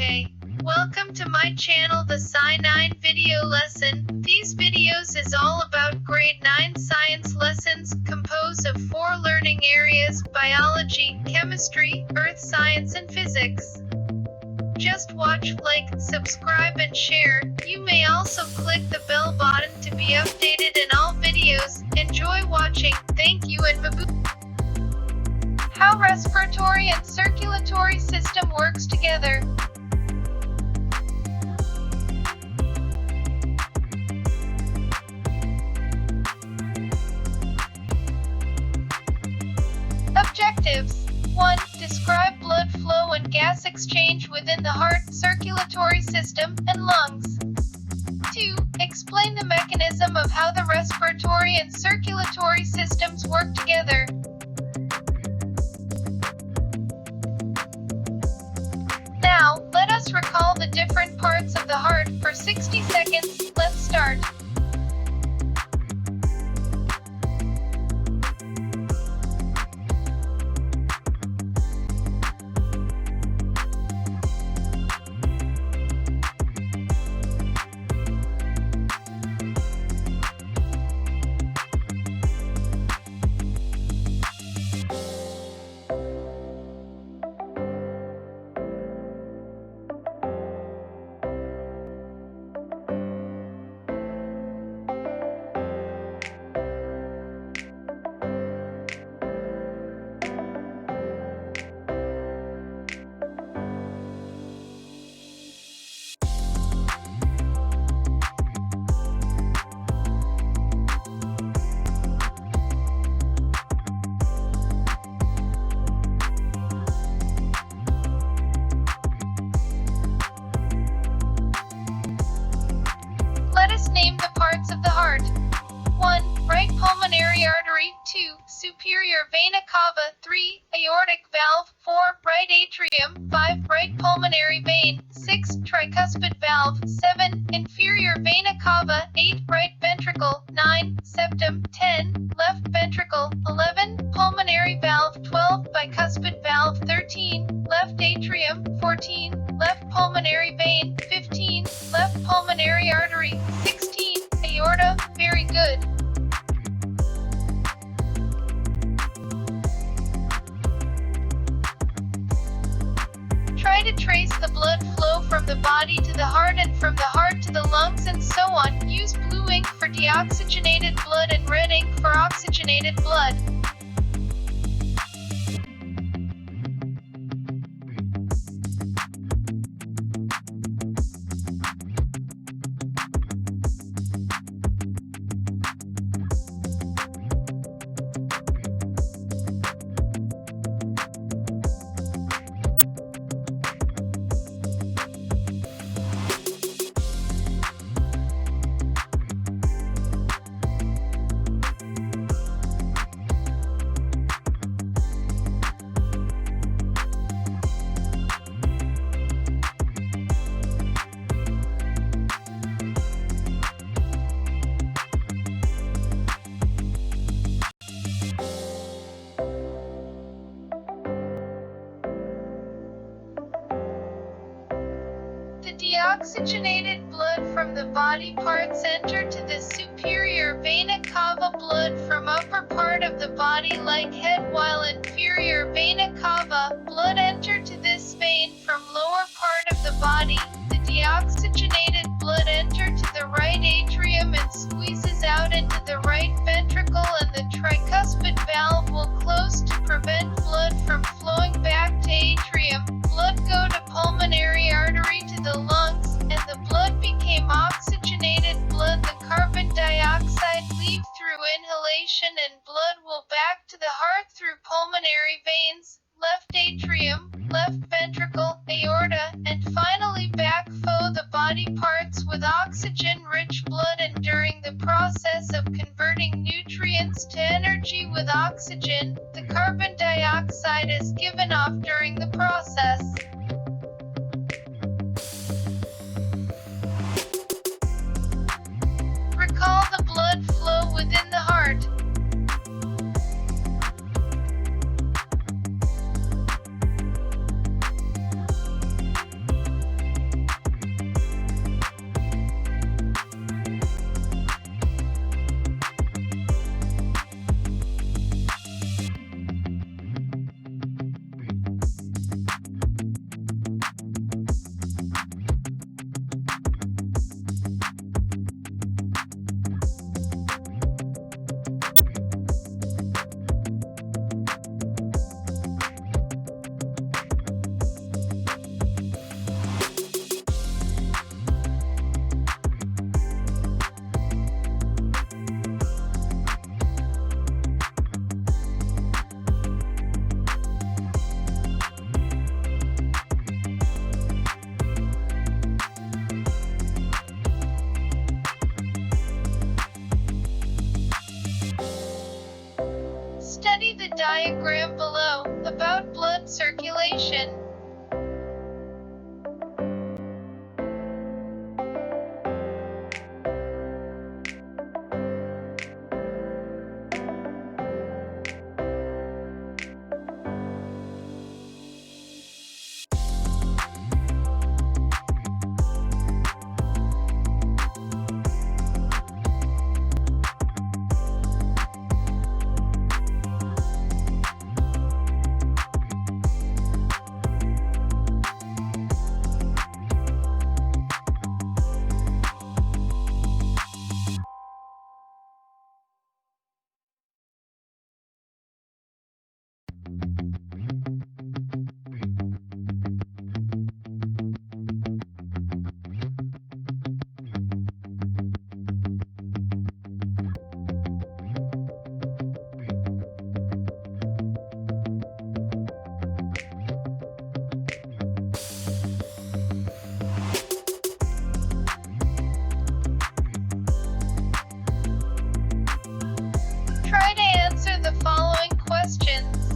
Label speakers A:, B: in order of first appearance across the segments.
A: Okay, welcome to my channel, the Sci 9 video lesson. These videos is all about grade 9 science lessons composed of 4 learning areas: biology, chemistry, earth science and physics. Just watch, like, subscribe and share. You may also click the bell button to be updated in all videos. Enjoy watching. Thank you and Mabu. How respiratory and circulatory system works together. Objectives. 1. Describe blood flow and gas exchange within the heart, circulatory system, and lungs. 2. Explain the mechanism of how the respiratory and circulatory systems work together. Now, let us recall the different parts of the heart for 60 seconds. Let's start. Let us name the parts of the heart. 1. Right pulmonary artery. 2. Superior vena cava. 3. Aortic valve. 4. Right atrium. 5. Right pulmonary vein. 6. Tricuspid valve. 7. Inferior vena cava. 8. Right ventricle. 9. Septum. 10. Left ventricle. 11. Pulmonary valve. 12. Bicuspid valve. 13. Left atrium. 14. Left pulmonary vein. 15. Left pulmonary artery. 16. Aorta. Very good. Try to trace the blood flow from the body to the heart and from the heart to the lungs and so on. Use blue ink for deoxygenated blood and red ink for oxygenated blood. Deoxygenated blood from the body parts enter to the superior vena cava. Blood from upper part of the body like head, while inferior vena cava blood enter to this vein from lower part of the body. The deoxygenated blood enter to the right atrium and squeezes out into the right ventricle, and the tricuspid valve will close to prevent blood from flowing back to atrium. Blood go to pulmonary artery to the lungs, and the blood became oxygenated blood. The carbon dioxide leave through inhalation, and blood will back to the heart through pulmonary veins, left atrium, left ventricle, aorta, diagram below about blood circulation. Try to answer the following questions.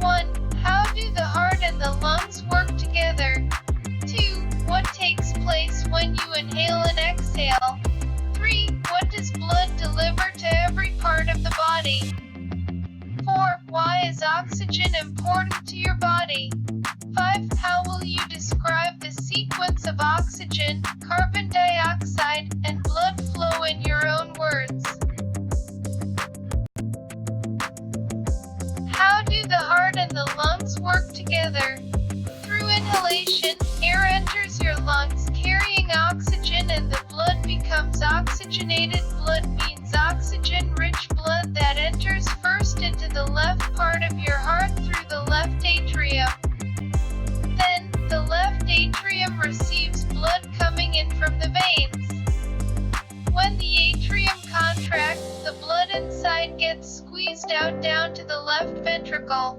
A: 1. How do the heart and the lungs work together? 2. What takes place when you inhale and exhale? 3. What does blood deliver to every part of the body? 4. Why is oxygen important to your body? 5. How will you describe the sequence of oxygen, carbon dioxide, and blood flow in your own words? How do the heart and the lungs work together? Through inhalation, air enters your lungs carrying oxygen and the blood becomes oxygenated. Blood means oxygen-rich blood that enters first into the left part of your heart through the left atrium. Then, the left atrium receives blood coming in from the veins. When the atrium contracts, the blood inside gets squeezed out down to the left ventricle.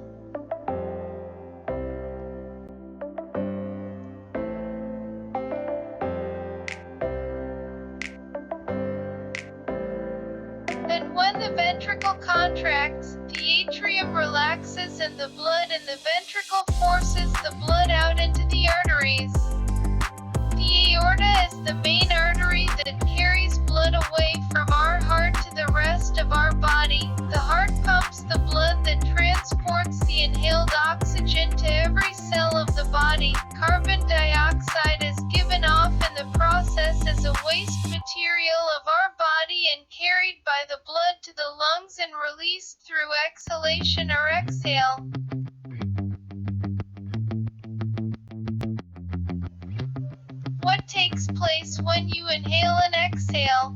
A: Then when the ventricle contracts, the atrium relaxes and the blood in the ventricle forces the blood out into the arteries. The aorta is the main artery that carries blood away from our heart to the rest of our body. The heart pumps the blood that transports the inhaled oxygen to every cell of the body. Carbon dioxide is given off in the process as a waste material of our body and carried by the blood to the lungs and released through exhalation or exhale. What takes place when you inhale and exhale?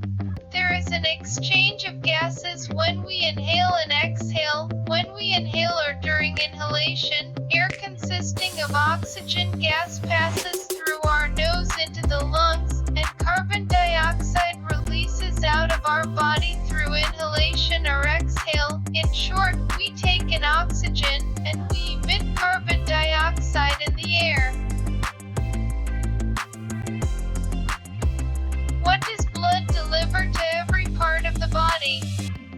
A: There is an exchange of gases when we inhale and exhale. When we inhale or during inhalation, air consisting of oxygen gas passes through our nose into the lungs, and carbon dioxide releases out of our body through inhalation or exhale. In short, we take in oxygen, and we emit carbon dioxide in the air. What does blood deliver to every part of the body?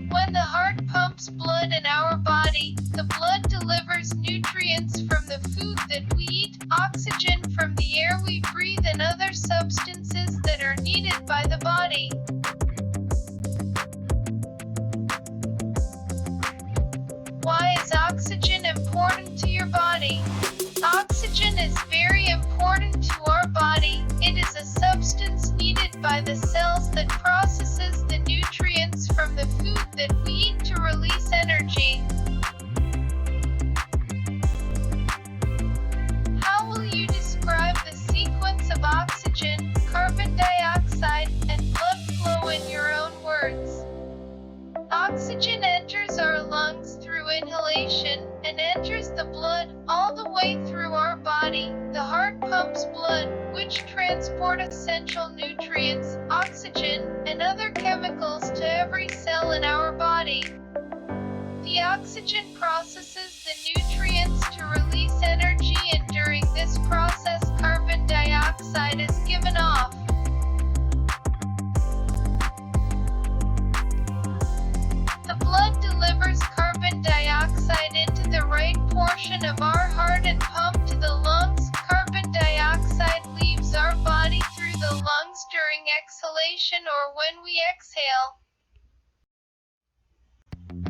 A: When the heart pumps blood in our body, the blood delivers nutrients from the food that we eat, oxygen from the air we breathe, and other substances that are needed by the body. Why is oxygen important to your body? Oxygen is very important to our body. It is a substance needed by the cells that processes the nutrients from the food that we eat to release energy. How will you describe the sequence of oxygen, carbon dioxide, and blood flow in your own words? Oxygen enters our lungs through inhalation and enters the blood all the way through our body. The heart pumps blood, which transport essential nutrients, oxygen, and other chemicals to every cell in our body. The oxygen processes the nutrients to release energy, and during this process, carbon dioxide is given off. The blood delivers carbon dioxide in lungs during exhalation or when we exhale.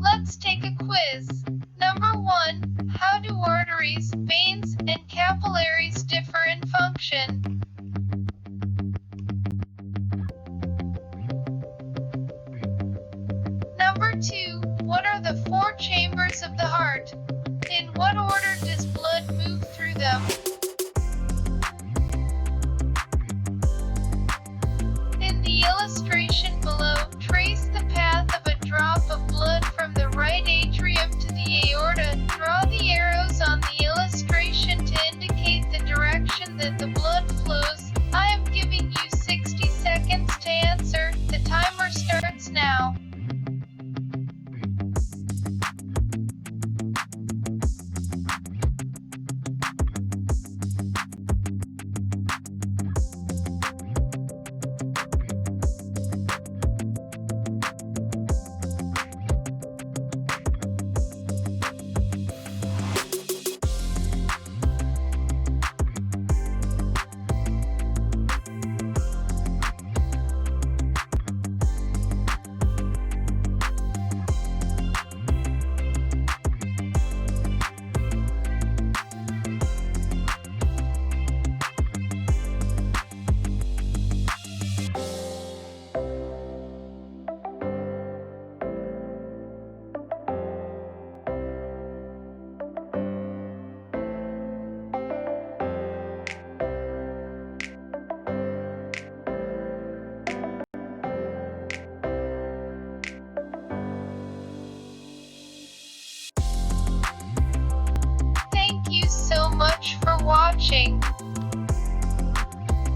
A: Let's take a quiz. Number 1. How do arteries, veins, and capillaries differ in function?